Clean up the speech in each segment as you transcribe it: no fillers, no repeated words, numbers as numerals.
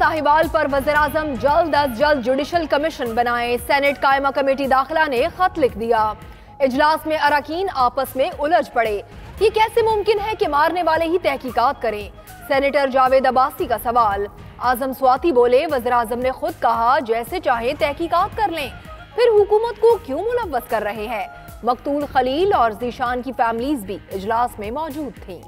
साहिवाल पर वज़ीर-ए-आज़म जल्द अज जल्द जुडिशल कमीशन बनाए। सेनेट कायमा कमेटी दाखिला ने खत लिख दिया। इजलास में अरकान आपस में उलझ पड़े। ये कैसे मुमकिन है कि मारने वाले ही तहकीकात करें? सेनेटर जावेद अब्बासी का सवाल। आजम स्वाति बोले, वज़ीर-ए-आज़म ने खुद कहा जैसे चाहे तहकीकात कर लें, फिर हुकूमत को क्यों मुलव्वस कर रहे हैं? मकतूल खलील और ज़ीशान की फैमिलीज भी इजलास में मौजूद थीं।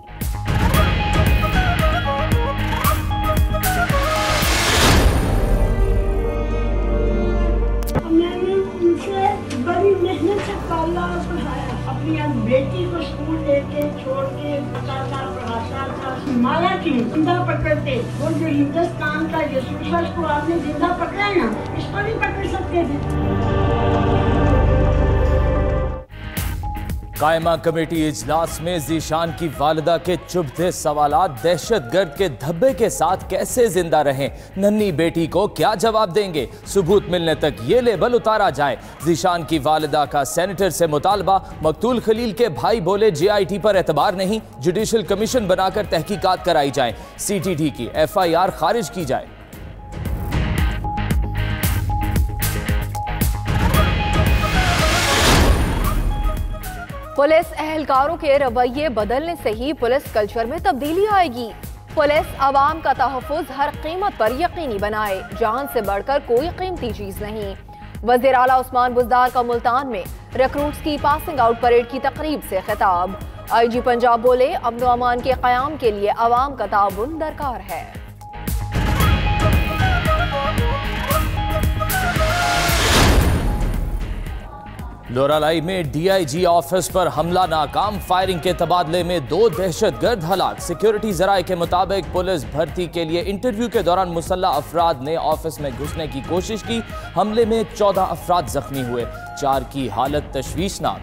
मैंने उनसे बड़ी मेहनत से पाला पढ़ाया। अपनी बेटी को स्कूल लेके छोड़ के बताता पढ़ाता था। माला की जिंदा पकड़ते, वो जो हिंदुस्तान का जासूस है उसको आपने जिंदा पकड़ा ना, इसको नहीं पकड़ सकते थे। कायमा कमेटी इजलास में ज़ीशान की वालिदा के चुभते सवालात, दहशतगर्द के धब्बे के साथ कैसे जिंदा रहें, नन्ही बेटी को क्या जवाब देंगे, सबूत मिलने तक ये लेबल उतारा जाए। ज़ीशान की वालिदा का सेनेटर से मुतालबा। मकतूल खलील के भाई बोले JIT पर एतबार नहीं, जुडिशल कमीशन बनाकर तहकीकात कराई जाए, CTT की FIR खारिज की जाए। पुलिस एहलकारों के रवैये बदलने से ही पुलिस कल्चर में तब्दीली आएगी। पुलिस आवाम का तहफ़्फ़ुज़ हर कीमत पर यकीनी बनाए, जान से बढ़कर कोई कीमती चीज नहीं। वज़ीर आला उस्मान बुज़दार का मुल्तान में रिक्रूट्स की पासिंग आउट परेड की तकरीब से खिताब। IG पंजाब बोले, अमन व अमान के क़याम के लिए आवाम का ताउन दरकार है। लोरालाई में DIG ऑफिस पर हमला नाकाम, फायरिंग के तबादले में 2 दहशतगर्द हलाक। सिक्योरिटी जराये के मुताबिक पुलिस भर्ती के लिए इंटरव्यू के दौरान मुसल्लह अफराद ने ऑफिस में घुसने की कोशिश की। हमले में 14 अफराद जख्मी हुए, 4 की हालत तशवीशनाक।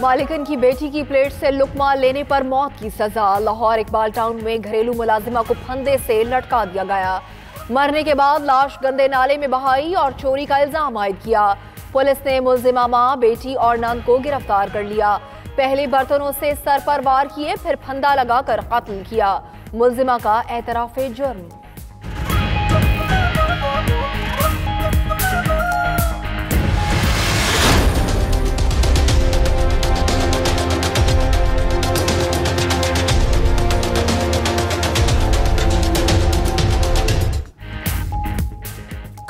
मालिकन की बेटी की प्लेट से लुकमा लेने पर मौत की सजा। लाहौर इकबाल टाउन में घरेलू मुलाजिमा को फंदे से लटका दिया गया। मरने के बाद लाश गंदे नाले में बहाई और चोरी का इल्जाम आयद किया। पुलिस ने मुल्जिमा मां, बेटी और नंद को गिरफ्तार कर लिया। पहले बर्तनों से सर पर वार किए, फिर फंदा लगाकर कत्ल किया। मुल्जिमा का एतराफ़े जुर्म।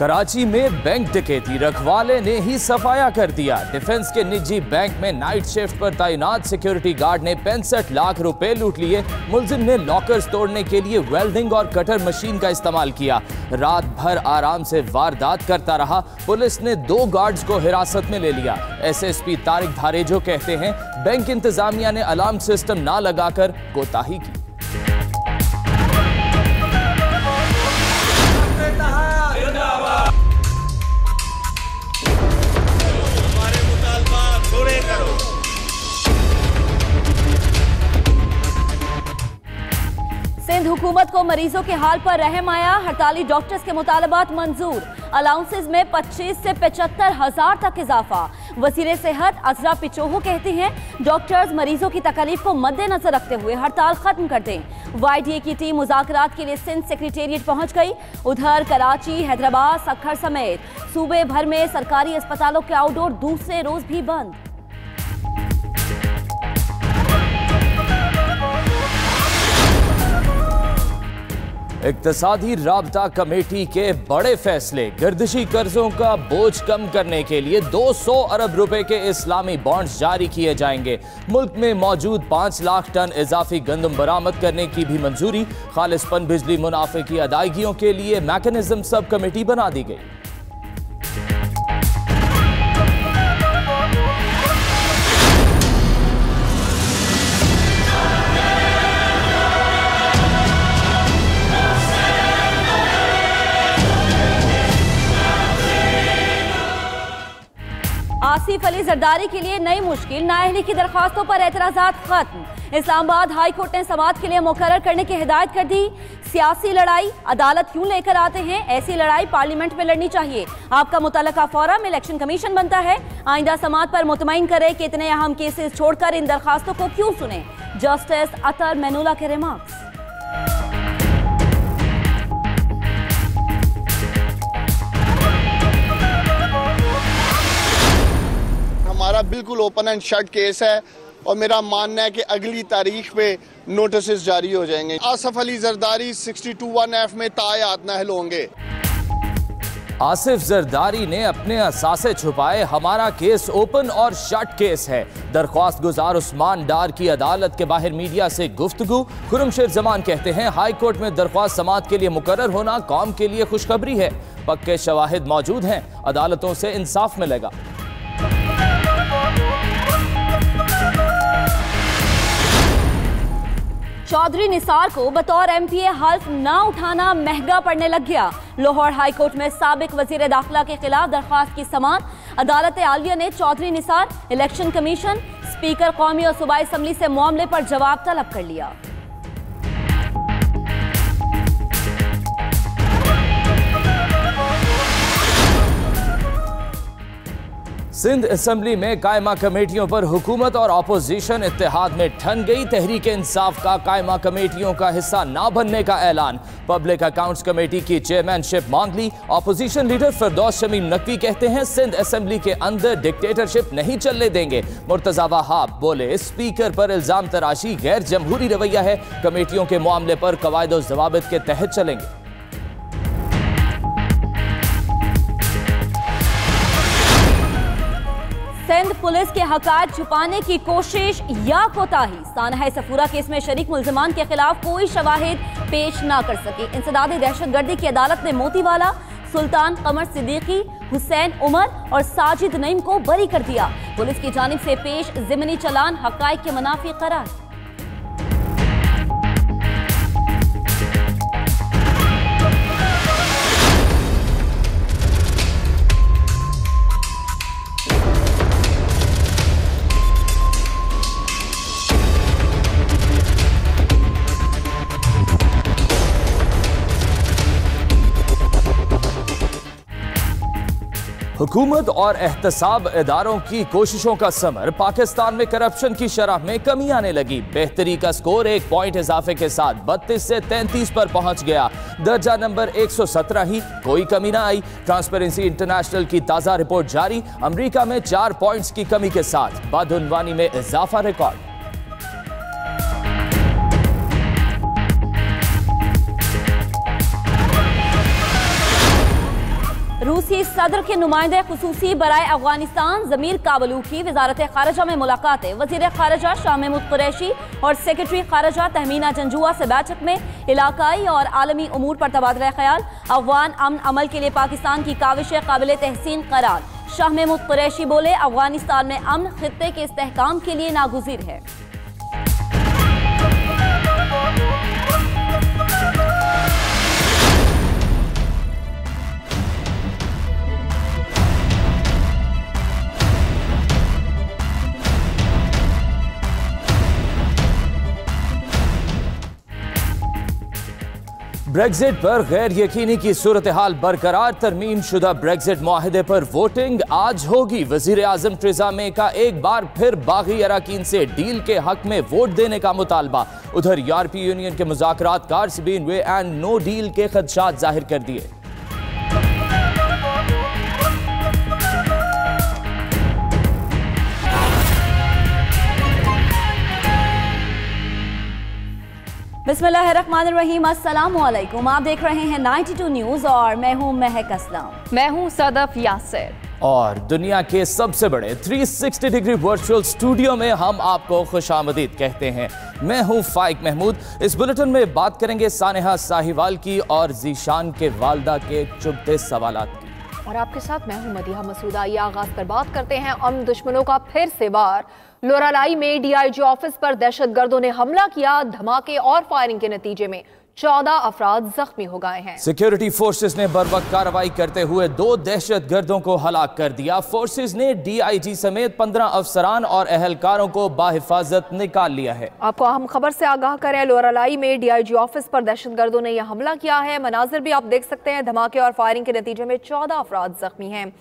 कराची में बैंक डकैती, रखवाले ने ही सफाया कर दिया। डिफेंस के निजी बैंक में नाइट शिफ्ट पर तैनात सिक्योरिटी गार्ड ने 65 लाख रुपए लूट लिए। मुलजिम ने लॉकर्स तोड़ने के लिए वेल्डिंग और कटर मशीन का इस्तेमाल किया। रात भर आराम से वारदात करता रहा। पुलिस ने 2 गार्ड्स को हिरासत में ले लिया। SSP तारिक धारेजो कहते हैं, बैंक इंतजामिया ने अलार्म सिस्टम ना लगाकर कोताही की। सिंध हुकूमत को मरीजों के हाल पर रहम आया। हड़ताली डॉक्टर्स के मुतालबात मंजूर। अलाउंसेस में 25 से 75 हजार तक इजाफा। वज़ीर सेहत अजरा पिचोहो कहती हैं, डॉक्टर्स मरीजों की तकलीफ को मद्देनजर रखते हुए हड़ताल खत्म कर दें। YDA की टीम मुज़ाकरात के लिए सिंध सेक्रेटेरिएट पहुंच गई। उधर कराची, हैदराबाद, सक्खर समेत सूबे भर में सरकारी अस्पतालों के आउटडोर दूसरे रोज भी बंद। इक्तसादी राबता कमेटी के बड़े फैसले। गर्दिशी कर्जों का बोझ कम करने के लिए 200 अरब रुपए के इस्लामी बॉन्ड्स जारी किए जाएंगे। मुल्क में मौजूद 5 लाख टन इजाफी गंदम बरामद करने की भी मंजूरी। खालिसपन बिजली मुनाफे की अदायगियों के लिए मैकेनिज्म सब कमेटी बना दी गई। आसिफ अली जरदारी के लिए नई मुश्किल। नाअहली की दरखास्तों पर एतराजात खत्म। इस्लामाबाद हाई कोर्ट ने समाअत के लिए मुकर्रर करने की हिदायत कर दी। सियासी लड़ाई अदालत क्यों लेकर आते हैं? ऐसी लड़ाई पार्लियामेंट में लड़नी चाहिए। आपका मुतल्लका फोरम इलेक्शन कमीशन बनता है। आइंदा समाअत पर मुतमईन करे कि इतने अहम केसेस छोड़कर इन दरखास्तों को क्यों सुने। जस्टिस अतर मेनुला के रिमार्क्स। हमारा बिल्कुल ओपन एंड शट केस है और मेरा मानना है कि अगली तारीख पे नोटिस जारी हो जाएंगे। आसिफ अली जरदारी 62(1)F में तायात नाअहल होंगे। आसिफ जरदारी ने अपने असासे छुपाए, हमारा केस ओपन और शट केस है। दरख्वास्त गुजार उस्मान डार की अदालत के बाहर मीडिया से गुफ्तगू। खुर्रमशेर जमान कहते हैं हाई कोर्ट में दरख्वास्त समाअत के लिए मुकर्रर होना कौम के लिए खुशखबरी है। पक्के शवाहिद मौजूद हैं, अदालतों से इंसाफ मिलेगा। चौधरी निसार को बतौर एमपीए हल्फ ना उठाना महंगा पड़ने लग गया। लाहौर हाई कोर्ट में साबिक वजीर दाखिला के खिलाफ दरख्वास्त की समाअत। अदालत आलिया ने Chaudhry Nisar, election commission, speaker कौमी और सूबाई असम्बली से मामले पर जवाब तलब कर लिया। सिंध असम्बली में कायमा कमेटियों पर हुकूमत और अपोजिशन इत्तेहाद में ठन गई। तहरीक इंसाफ का कायमा कमेटियों का हिस्सा ना बनने का ऐलान। पब्लिक अकाउंट्स कमेटी की चेयरमैनशिप मांग ली। अपोजिशन लीडर फिरदौस शमीम नकवी कहते हैं सिंध असम्बली के अंदर डिक्टेटरशिप नहीं चलने देंगे। मुर्तजा वहाब बोले स्पीकर पर इल्जाम तराशी गैर जमहूरी रवैया है, कमेटियों के मामले पर कवायद और ज़वाबित के तहत चलेंगे। सिंध पुलिस के हकायत छुपाने की कोशिश या कोताही। सानहा सफूरा केस में शरीक मुल्जिमान के खिलाफ कोई शवाहिद पेश ना कर सके। इंसदादी दहशतगर्दी की अदालत ने मोतीवाला, सुल्तान कमर सिद्दीकी, हुसैन उमर और साजिद नईम को बरी कर दिया। पुलिस की जानिब से पेश ज़िमनी चलान हकायक के मुनाफी करार। हुकूमत और एहतसाब इदारों की कोशिशों का समर। पाकिस्तान में करप्शन की शरह में कमी आने लगी। बेहतरी का स्कोर 1 पॉइंट इजाफे के साथ 32 से 33 पर पहुंच गया। दर्जा नंबर 117 ही, कोई कमी ना आई। ट्रांसपेरेंसी इंटरनेशनल की ताज़ा रिपोर्ट जारी। अमरीका में 4 पॉइंट्स की कमी के साथ बदउनवानी में इजाफा रिकॉर्ड। रूसी सदर के नुमाइंदे खुसूसी बराए अफगानिस्तान ज़मीर काबलू की वजारत खारजा में मुलाकातें। वज़ीर खारजा शाह महमूद कुरैशी और सेक्रेटरी खारजा तहमीना जंजुआ से बैठक में इलाकाई और आलमी उमूर पर तबादला ख्याल। अफगान अमन अमल के लिए पाकिस्तान की काविशें काबिल तहसीन करार। शाह महमूद कुरैशी बोले अफगानिस्तान में अमन खित्ते के इस्तेहकाम के लिए नागुज़ीर है। ब्रेक्जिट पर गैर यकीनी की सूरत हाल बरकरार। तरमीम शुदा ब्रेक्जिट मुआहदे पर वोटिंग आज होगी। वजीर आजम टेरेसा मे का एक बार फिर बागी अराकीन से डील के हक में वोट देने का मुतालबा। उधर यूरोपीय यूनियन के मुज़ाकरात कारसबीन वे एंड नो डील के खदशात जाहिर कर दिए। बिस्मिल्लाहिर्रहमानिर्रहीम, अस्सलामुअलैकुम। आप देख रहे हैं 92 न्यूज़ और मैं हूं महक असलम। मैं हूं सदफ यासिर और दुनिया के सबसे बड़े 360 डिग्री वर्चुअल स्टूडियो में हम आपको खुशामदीद कहते हैं। मैं हूं फाइक महमूद। इस बुलेटिन में बात करेंगे सानेहा साहिवाल की और जीशान के वालदा के चुभते सवालात की। और आपके साथ मैं हूं मदीहा मसूदा। ये आगाज कर बात करते हैं अमन दुश्मनों का फिर से वार। लोरालाई में डीआईजी ऑफिस पर दहशतगर्दों ने हमला किया। धमाके और फायरिंग के नतीजे में 14 अफराद जख्मी हो गए हैं। सिक्योरिटी फोर्सेस ने बरवक्त कार्रवाई करते हुए 2 दहशतगर्दों को हलाक कर दिया। फोर्सेस ने डीआईजी समेत 15 अफसरान और अहलकारों को बाहिफाजत निकाल लिया है। आपको अहम खबर से आगाह करें, लोरालाई में डीआईजी ऑफिस पर दहशतगर्दों ने यह हमला किया है। मनाजिर भी आप देख सकते हैं। धमाके और फायरिंग के नतीजे में 14 अफराद जख्मी हैं।